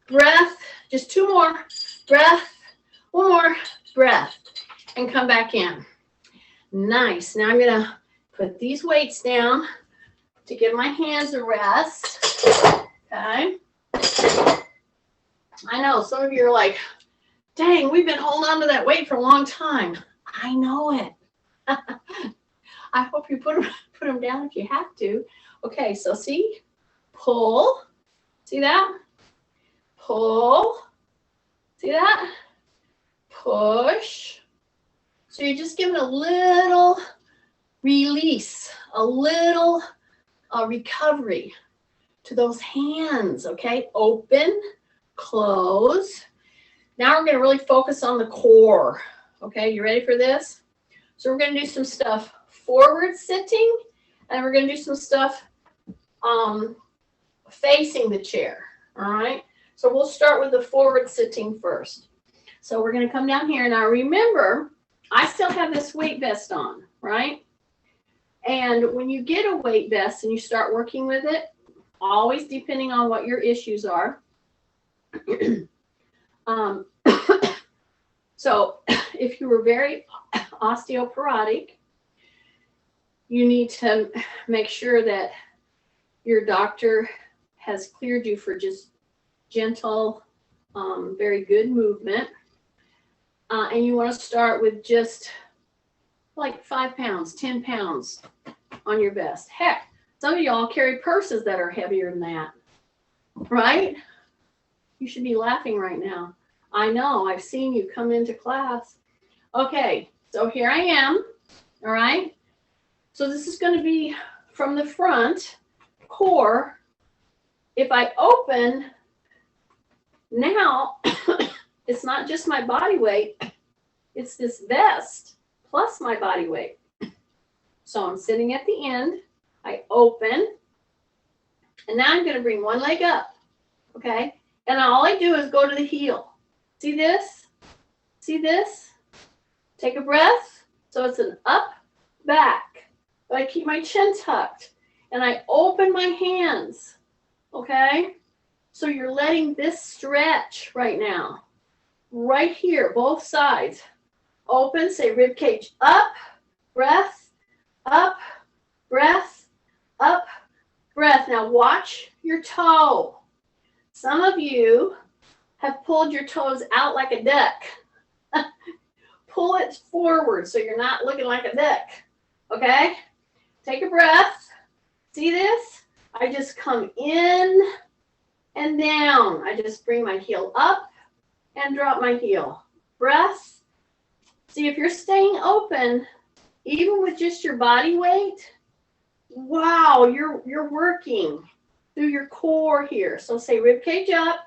breath. Just 2 more. Breath, 1 more. Breath, and come back in. Nice. Now I'm going to put these weights down to give my hands a rest. Okay. I know some of you are like, dang, we've been holding on to that weight for a long time. I know it. I hope you put them down if you have to. Okay, so see, pull. See that? Pull. See that? Push. So you're just giving a little release, a little recovery to those hands, okay? Open, close. Now we're going to really focus on the core, okay? You ready for this? So we're going to do some stuff forward sitting, and we're going to do some stuff facing the chair, all right? So we'll start with the forward sitting first. So we're going to come down here. Now remember, I still have this weight vest on, right? And when you get a weight vest and you start working with it, always depending on what your issues are. So if you were very osteoporotic, you need to make sure that your doctor has cleared you for just gentle, very good movement. And you want to start with just like 5 pounds, 10 pounds on your vest. Heck, some of y'all carry purses that are heavier than that. right? You should be laughing right now. I know, I've seen you come into class. Okay, so here I am, all right? So this is going to be from the front core. If I open, now it's not just my body weight, it's this vest plus my body weight. So I'm sitting at the end, I open, and now I'm going to bring one leg up, okay? And all I do is go to the heel. See this? See this? Take a breath. So it's an up, back. But I keep my chin tucked, and I open my hands, okay? So you're letting this stretch right now. Right here, both sides. Open, say rib cage up, breath, up, breath, up, breath. Now watch your toe. Some of you have pulled your toes out like a duck. Pull it forward so you're not looking like a duck. Okay? Take a breath. See this? I just come in and down. I just bring my heel up and drop my heel. Breath. See, if you're staying open, even with just your body weight, wow, you're working through your core here. So say rib cage up,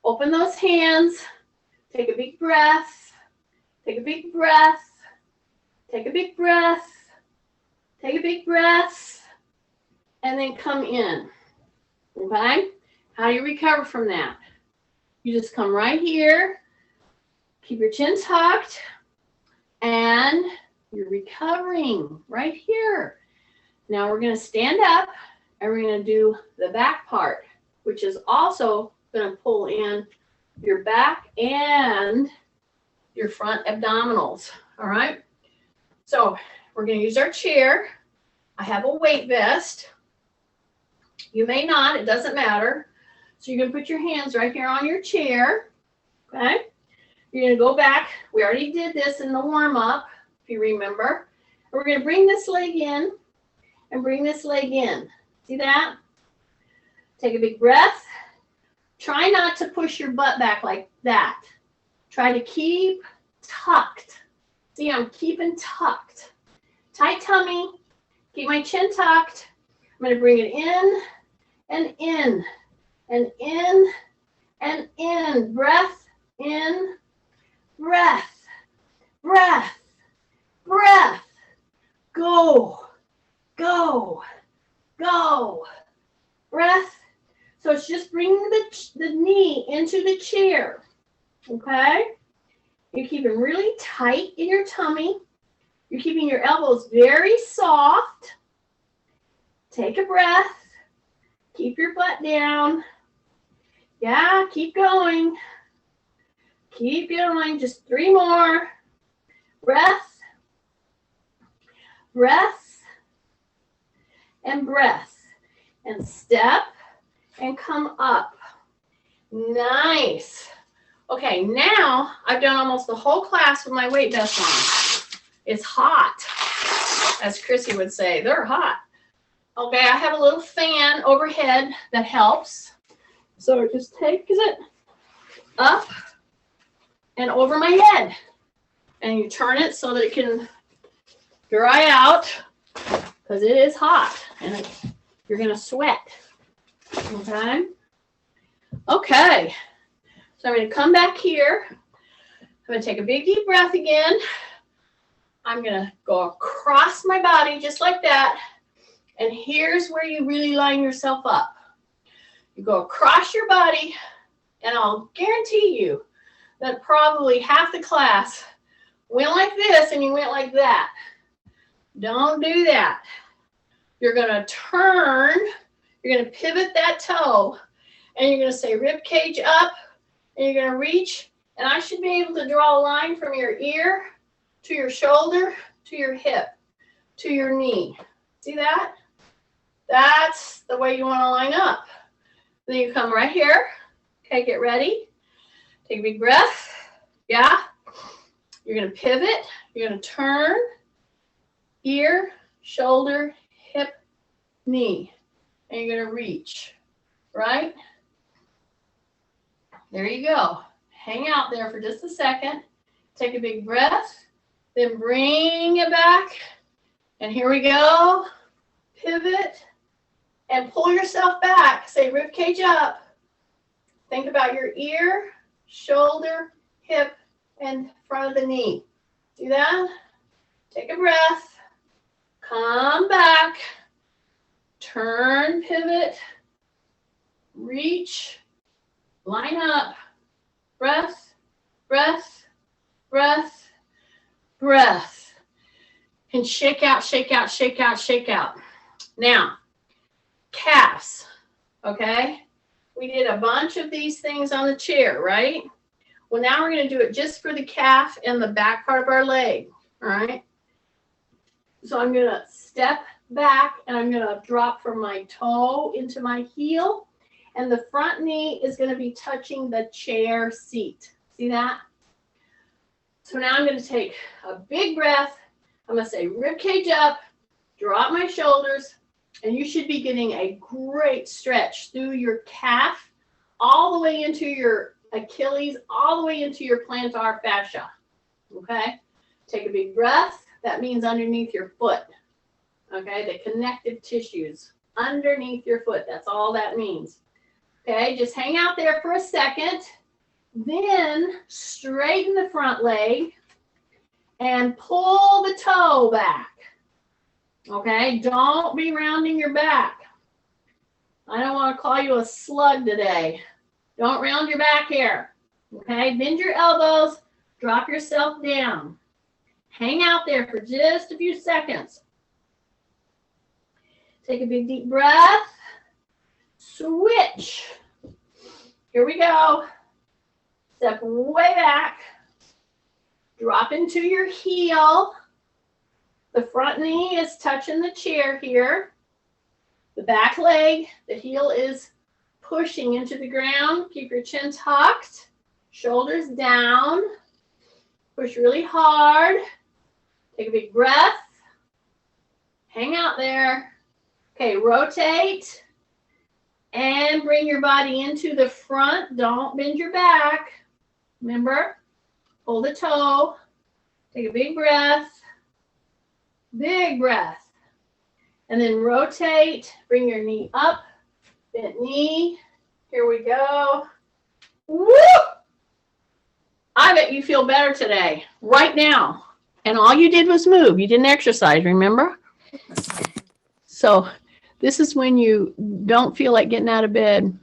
open those hands, take a big breath, take a big breath, take a big breath, take a big breath, and then come in. Okay? How do you recover from that? You just come right here, keep your chin tucked, and you're recovering right here. Now we're going to stand up and we're going to do the back part, which is also going to pull in your back and your front abdominals. All right. So we're going to use our chair. I have a weight vest. You may not, it doesn't matter. So you're going to put your hands right here on your chair. Okay. You're going to go back. We already did this in the warm up, if you remember. We're going to bring this leg in and bring this leg in. See that? Take a big breath. Try not to push your butt back like that. Try to keep tucked. See, I'm keeping tucked. Tight tummy. Keep my chin tucked. I'm going to bring it in and in and in and in. Breath in. Breath. Breath. Breath. Go. Go. Go. Breath. So it's just bringing the knee into the chair. Okay? You're keeping really tight in your tummy. You're keeping your elbows very soft. Take a breath. Keep your butt down. Yeah, keep going. Keep going. Just 3 more. Breath. Breath. And breath. And step and come up. Nice. Okay, now I've done almost the whole class with my weight vest on. It's hot, as Chrissy would say. They're hot. Okay, I have a little fan overhead that helps. So it just takes it up and over my head. And you turn it so that it can dry out because it is hot and you're going to sweat. Okay? Okay. So I'm going to come back here. I'm going to take a big deep breath again. I'm going to go across my body just like that. And here's where you really line yourself up. You go across your body, and I'll guarantee you that probably half the class went like this and you went like that. Don't do that. You're going to turn, you're going to pivot that toe, and you're going to say rib cage up, and you're going to reach, and I should be able to draw a line from your ear to your shoulder to your hip to your knee. See that? That's the way you want to line up. Then you come right here. Okay, get ready. Take a big breath. Yeah. You're going to pivot. You're going to turn. Ear, shoulder, hip, knee. And you're going to reach. Right? There you go. Hang out there for just a second. Take a big breath. Then bring it back. And here we go. Pivot. And pull yourself back. Say rib cage up. Think about your ear, shoulder, hip, and front of the knee. Do that. Take a breath. Come back. Turn, pivot. Reach. Line up. Breath, breath, breath, breath. And shake out, shake out, shake out, shake out. Now, calves, okay? We did a bunch of these things on the chair, right? Well, now we're going to do it just for the calf and the back part of our leg, all right? So I'm going to step back and I'm going to drop from my toe into my heel. And the front knee is going to be touching the chair seat. See that? So now I'm going to take a big breath. I'm going to say rib cage up, drop my shoulders, and you should be getting a great stretch through your calf, all the way into your Achilles, all the way into your plantar fascia. Okay? Take a big breath. That means underneath your foot. Okay? The connective tissues underneath your foot. That's all that means. Okay, just hang out there for a second. Then straighten the front leg and pull the toe back. Okay, don't be rounding your back. I don't want to call you a slug today. Don't round your back here. Okay, bend your elbows, drop yourself down. Hang out there for just a few seconds. Take a big deep breath. Switch. Here we go. Step way back. Drop into your heel. The front knee is touching the chair here. The back leg, the heel is pushing into the ground. Keep your chin tucked. Shoulders down. Push really hard. Take a big breath. Hang out there. Okay, rotate. And bring your body into the front. Don't bend your back. Remember, pull the toe. Take a big breath. Big breath. And then rotate. Bring your knee up. Bent knee. Here we go. Woo! I bet you feel better today, right now. And all you did was move. You didn't exercise, remember? So this is when you don't feel like getting out of bed.